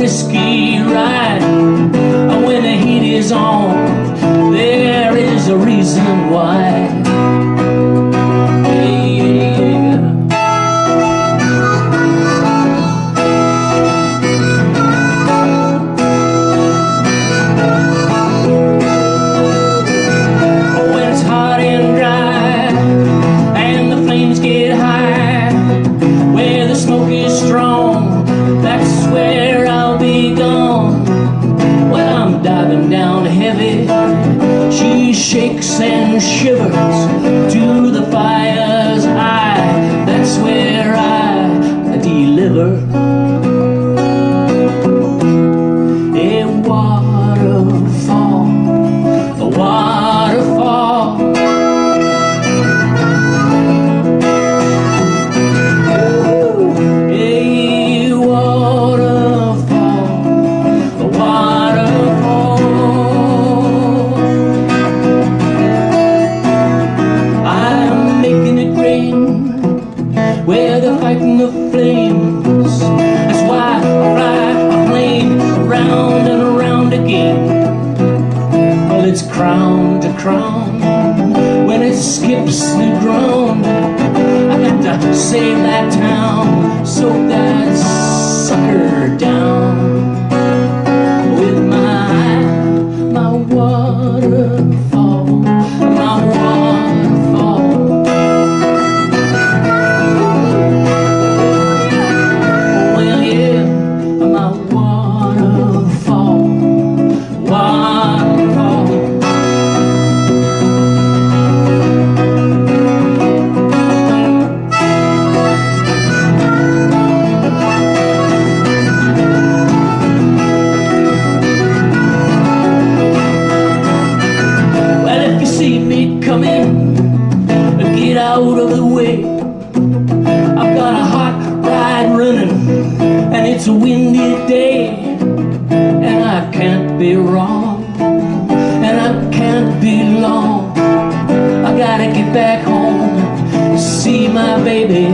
risky ride. When the heat is on, there is a reason why. Shakes and shivers to the fire's eye. That's where I deliver a waterfall, a waterfall. A waterfall, a waterfall. Where they're fighting the flames. That's why I fly a plane around and around again. Well, it's crown to crown. When it skips the ground, I got to save that town, soak that sucker down with my waterfall, my waterfall. Get out of the way. I've got a hot ride running, and it's a windy day, and I can't be wrong, and I can't be long. I gotta get back home, see my baby.